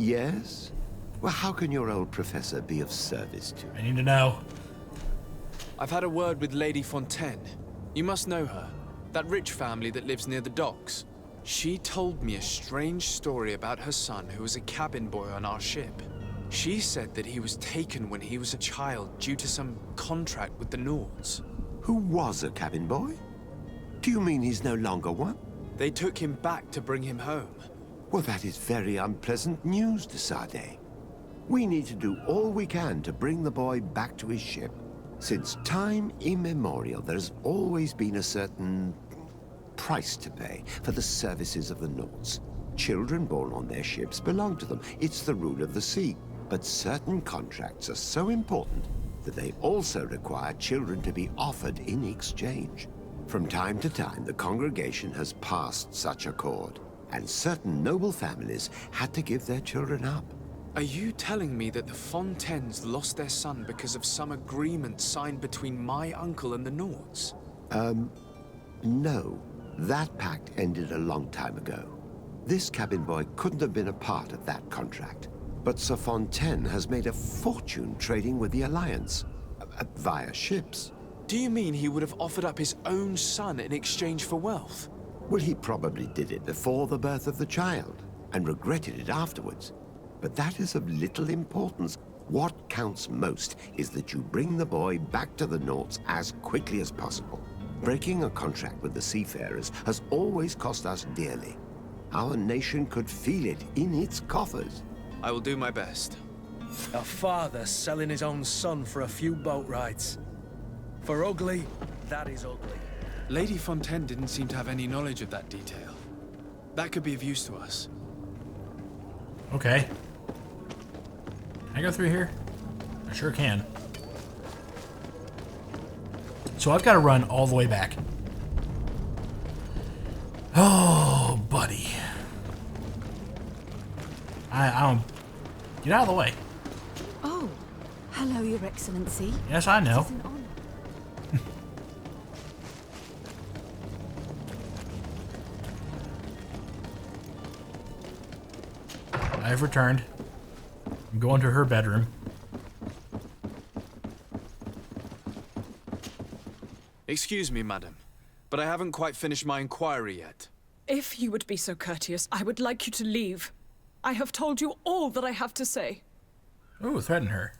Yes? Well, how can your old professor be of service to you? I need to know. I've had a word with Lady Fontaine. You must know her. That rich family that lives near the docks. She told me a strange story about her son who was a cabin boy on our ship. She said that he was taken when he was a child due to some contract with the Nords. Who was a cabin boy? Do you mean he's no longer one? They took him back to bring him home. Well, that is very unpleasant news, de Sade. We need to do all we can to bring the boy back to his ship. Since time immemorial, there's always been a certain price to pay for the services of the Nords. Children born on their ships belong to them. It's the rule of the sea. But certain contracts are so important that they also require children to be offered in exchange. From time to time, the congregation has passed such accord, and certain noble families had to give their children up. Are you telling me that the Fontaines lost their son because of some agreement signed between my uncle and the Nords? No. That pact ended a long time ago. This cabin boy couldn't have been a part of that contract. But Sir Fontaine has made a fortune trading with the Alliance, via ships. Do you mean he would have offered up his own son in exchange for wealth? Well, he probably did it before the birth of the child, and regretted it afterwards. But that is of little importance. What counts most is that you bring the boy back to the Nords as quickly as possible. Breaking a contract with the seafarers has always cost us dearly. Our nation could feel it in its coffers. I will do my best. A father selling his own son for a few boat rides. For ugly, that is ugly. Lady Fontaine didn't seem to have any knowledge of that detail. That could be of use to us. Okay. Can I go through here? I sure can. So I've got to run all the way back. Oh, buddy. I don't... Get out of the way. Oh, hello, Your Excellency. Yes, I know. It is an honor. I've returned. I'm going to her bedroom. Excuse me, madam, but I haven't quite finished my inquiry yet. If you would be so courteous, I would like you to leave. I have told you all that I have to say. Ooh, threaten her.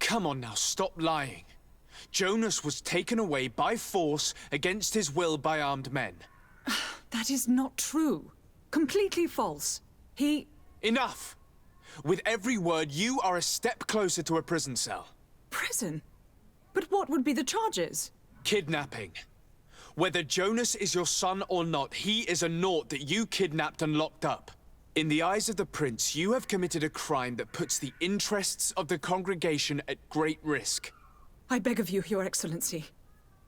Come on now, stop lying. Jonas was taken away by force against his will by armed men. That is not true. Completely false. He... Enough! With every word, you are a step closer to a prison cell. Prison? But what would be the charges? Kidnapping. Whether Jonas is your son or not, he is a Nort that you kidnapped and locked up. In the eyes of the prince, you have committed a crime that puts the interests of the congregation at great risk. I beg of you, Your Excellency.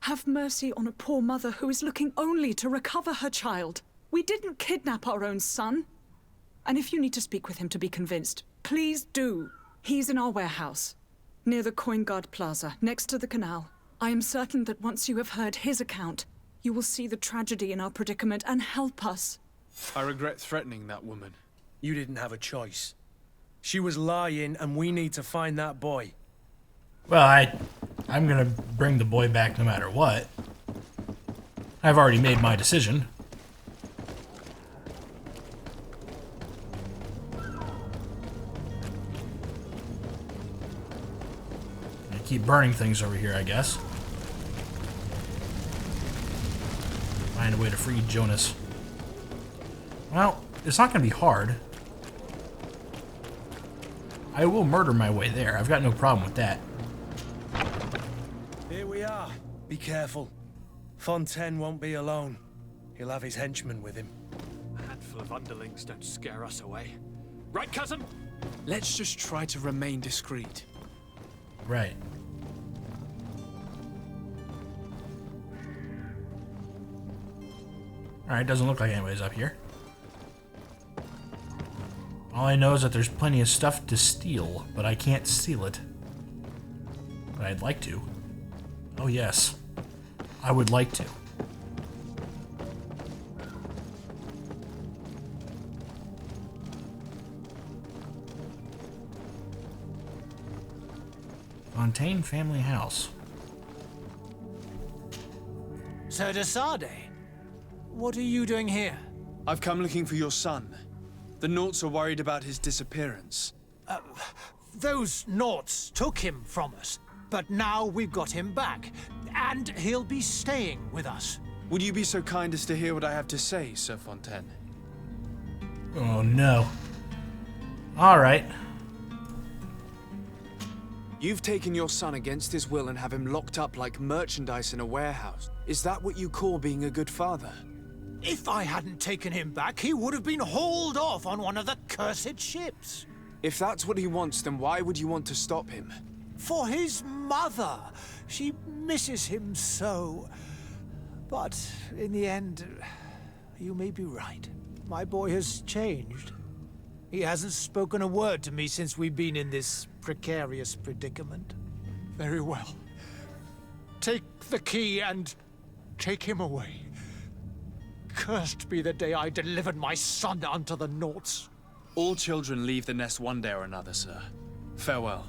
Have mercy on a poor mother who is looking only to recover her child. We didn't kidnap our own son. And if you need to speak with him to be convinced, please do. He's in our warehouse, near the Coin Guard Plaza, next to the canal. I am certain that once you have heard his account, you will see the tragedy in our predicament and help us. I regret threatening that woman. You didn't have a choice. She was lying, and we need to find that boy. Well, I'm gonna bring the boy back no matter what. I've already made my decision. Keep burning things over here, I guess. Find a way to free Jonas. Well, it's not going to be hard. I will murder my way there. I've got no problem with that. Here we are. Be careful. Fontaine won't be alone. He'll have his henchmen with him. A handful of underlings don't scare us away. Right, cousin? Let's just try to remain discreet. Right. Alright, doesn't look like anybody's up here. All I know is that there's plenty of stuff to steal, but I can't steal it. But I'd like to. Oh yes. I would like to. Fontaine family house. Sir de Sade, what are you doing here? I've come looking for your son. The Naughts are worried about his disappearance. Those Naughts took him from us, but now we've got him back, and he'll be staying with us. Would you be so kind as to hear what I have to say, Sir Fontaine? Oh no. Alright. You've taken your son against his will and have him locked up like merchandise in a warehouse. Is that what you call being a good father? If I hadn't taken him back, he would have been hauled off on one of the cursed ships. If that's what he wants, then why would you want to stop him? For his mother. She misses him so. But in the end, you may be right. My boy has changed. He hasn't spoken a word to me since we've been in this precarious predicament. Very well. Take the key and take him away. Cursed be the day I delivered my son unto the Naughts. All children leave the nest one day or another, sir. Farewell.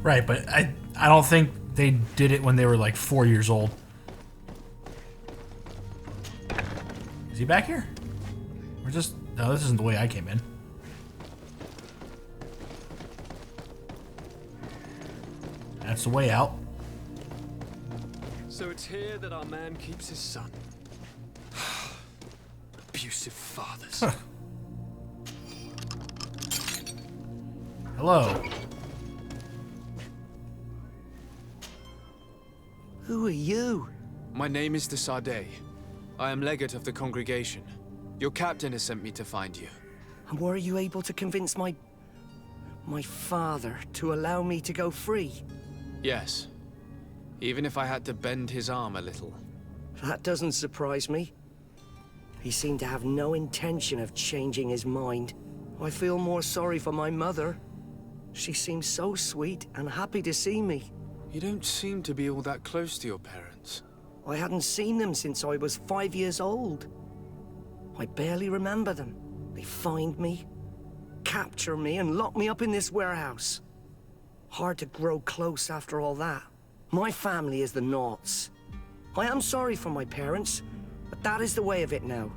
Right, but I don't think they did it when they were like 4 years old. Is he back here? Or just... No, this isn't the way I came in. That's the way out. So it's here that our man keeps his son. Abusive fathers. Hello. Who are you? My name is de Sade. I am legate of the congregation. Your captain has sent me to find you. And were you able to convince my father to allow me to go free? Yes. Even if I had to bend his arm a little. That doesn't surprise me. He seemed to have no intention of changing his mind. I feel more sorry for my mother. She seemed so sweet and happy to see me. You don't seem to be all that close to your parents. I hadn't seen them since I was 5 years old. I barely remember them. They find me, capture me, and lock me up in this warehouse. Hard to grow close after all that. My family is the Naughts. I am sorry for my parents, but that is the way of it now.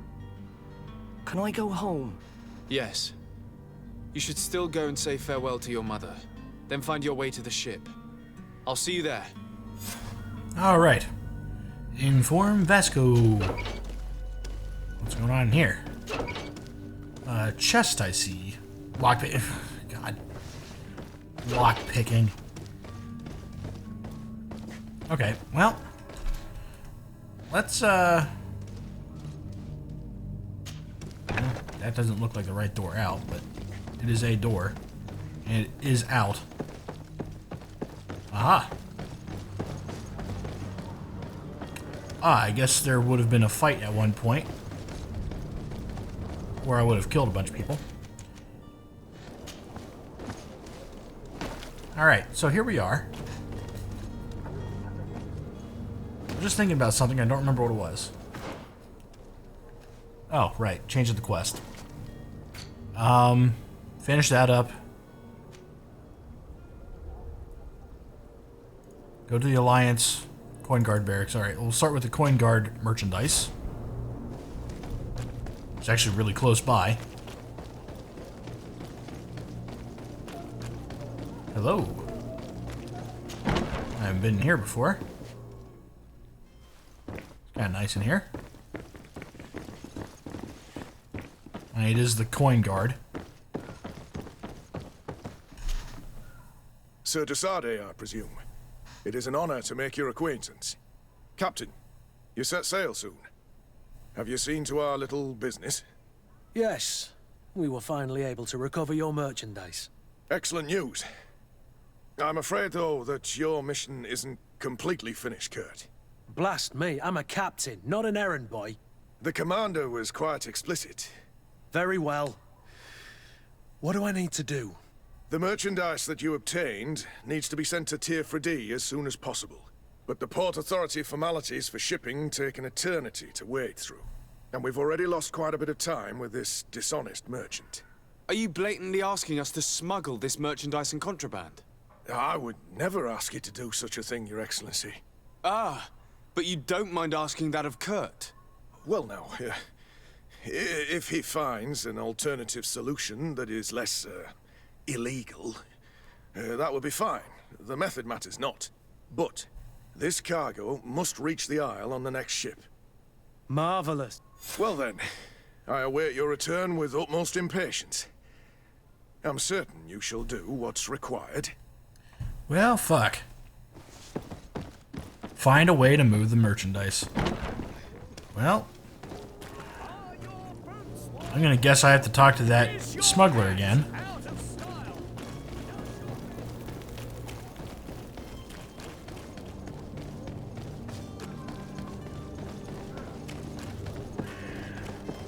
Can I go home? Yes. You should still go and say farewell to your mother. Then find your way to the ship. I'll see you there. Alright. Inform Vasco. What's going on in here? Chest, I see. Lockpick. God. Lockpicking. Okay, well. Let's, That doesn't look like the right door out, but it is a door. And it is out. Aha! Ah, I guess there would have been a fight at one point. Where I would have killed a bunch of people. Alright, so here we are. I'm just thinking about something, I don't remember what it was. Oh, right, change of the quest. Finish that up. Go to the Alliance Coin Guard Barracks. Alright, we'll start with the Coin Guard merchandise. It's actually really close by. Hello. I haven't been here before. Kind of nice in here. And it is the Coin Guard. Sir de Sade, I presume. It is an honor to make your acquaintance. Captain, you set sail soon. Have you seen to our little business? Yes. We were finally able to recover your merchandise. Excellent news. I'm afraid, though, that your mission isn't completely finished, Kurt. Blast me, I'm a captain, not an errand boy. The commander was quite explicit. Very well. What do I need to do? The merchandise that you obtained needs to be sent to Tier 4D as soon as possible. But the Port Authority formalities for shipping take an eternity to wade through. And we've already lost quite a bit of time with this dishonest merchant. Are you blatantly asking us to smuggle this merchandise and contraband? I would never ask you to do such a thing, Your Excellency. Ah, but you don't mind asking that of Kurt? Well, now, if he finds an alternative solution that is less illegal, that would be fine. The method matters not. But this cargo must reach the Isle on the next ship. Marvelous. Well then, I await your return with utmost impatience. I'm certain you shall do what's required. Well, fuck. Find a way to move the merchandise. Well, I'm gonna guess I have to talk to that smuggler again.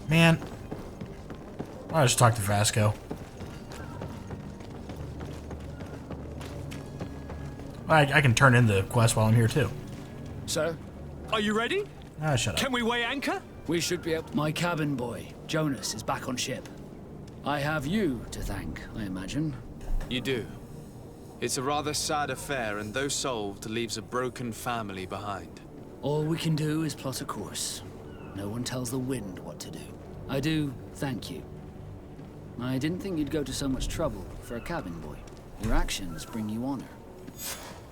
Man, I'll just talk to Vasco. I can turn in the quest while I'm here too. So, are you ready? Ah, shut up. Can we weigh anchor? We should be able. My cabin boy, Jonas, is back on ship. I have you to thank, I imagine. You do. It's a rather sad affair, and though solved, leaves a broken family behind. All we can do is plot a course. No one tells the wind what to do. I do thank you. I didn't think you'd go to so much trouble for a cabin boy. Your actions bring you honor.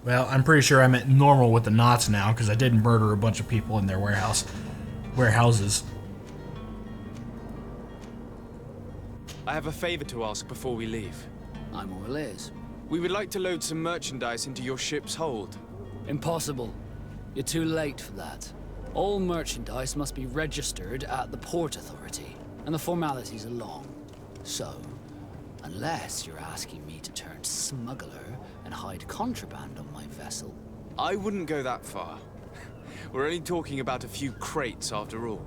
Well, I'm pretty sure I'm at normal with the knots now, because I did murder a bunch of people in their warehouses. I have a favor to ask before we leave. I'm all ears. We would like to load some merchandise into your ship's hold. Impossible. You're too late for that. All merchandise must be registered at the Port Authority, and the formalities are long. So, unless you're asking me to turn smuggler and hide contraband on my vessel... I wouldn't go that far. We're only talking about a few crates after all.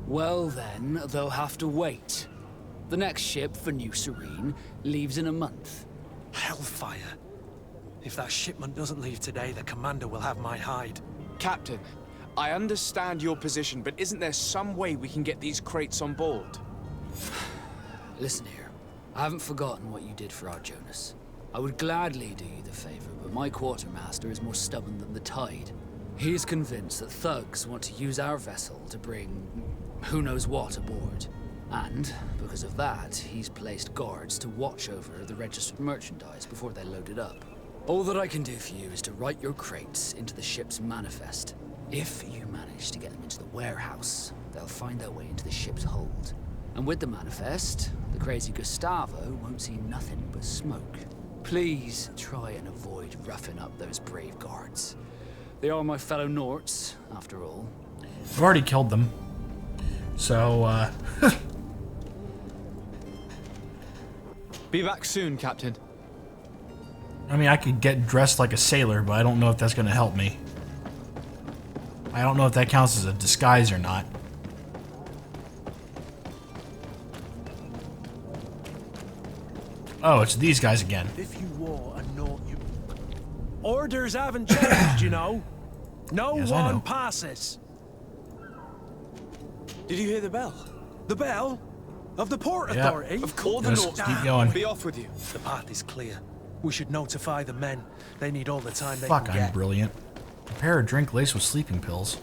Well then, they'll have to wait. The next ship for New Serene leaves in a month. Hellfire. If that shipment doesn't leave today, the commander will have my hide. Captain, I understand your position, but isn't there some way we can get these crates on board? Listen here. I haven't forgotten what you did for our Jonas. I would gladly do you the favor, but my quartermaster is more stubborn than the tide. He is convinced that thugs want to use our vessel to bring who knows what aboard. And, because of that, he's placed guards to watch over the registered merchandise before they load it up. All that I can do for you is to write your crates into the ship's manifest. If you manage to get them into the warehouse, they'll find their way into the ship's hold. And with the manifest, the crazy Gustavo won't see nothing but smoke. Please try and avoid roughing up those brave guards. They are my fellow Norts, after all. I've already killed them. So, Be back soon, Captain. I mean, I could get dressed like a sailor, but I don't know if that's going to help me. I don't know if that counts as a disguise or not. Oh, it's these guys again. If you wore a Nort, you... Orders haven't changed, you know. No Yes, I know. one passes. Did you hear the bell? The bell? Of the Port Yeah. Authority? Of course, the Just North. keep going. Be off with you. The path is clear. We should notify the men. They need all the time they Fuck, can I'm get. brilliant. Prepare a drink laced with sleeping pills.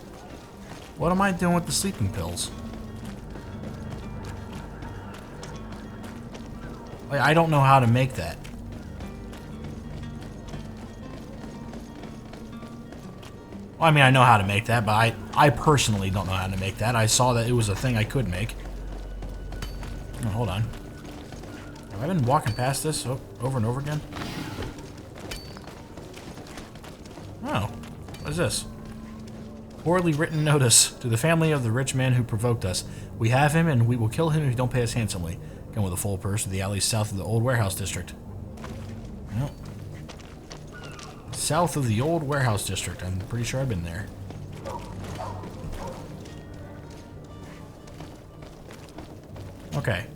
What am I doing with the sleeping pills? Like, I don't know how to make that. Well, I mean, I know how to make that, but I personally don't know how to make that. I saw that it was a thing I could make. Oh, hold on. Have I been walking past this over and over again? Oh, what is this? Poorly written notice to the family of the rich man who provoked us. We have him, and we will kill him if you don't pay us handsomely. Come with a full purse to the alley south of the old warehouse district. Well, south of the old warehouse district. I'm pretty sure I've been there. Okay.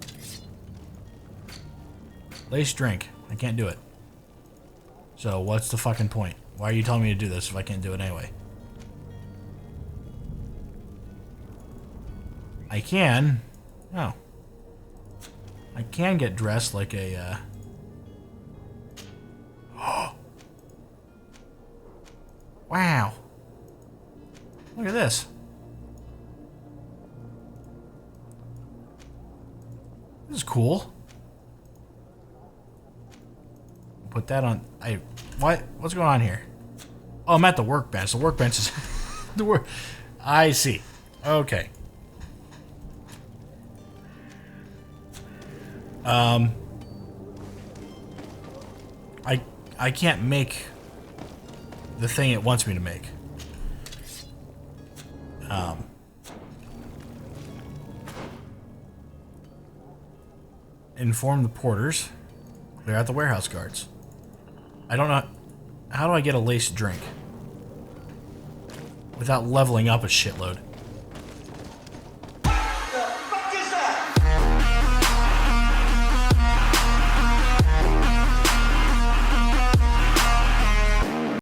Lace drink. I can't do it. So what's the fucking point? Why are you telling me to do this if I can't do it anyway? I can. Oh. I can get dressed like a, Wow. Look at this. This is cool. Put that on. What's going on here? Oh, I'm at the workbench. The workbench is the work. I see. Okay. I can't make the thing it wants me to make. Inform the porters. Clear out the warehouse guards. I don't know. How do I get a laced drink without leveling up a shitload?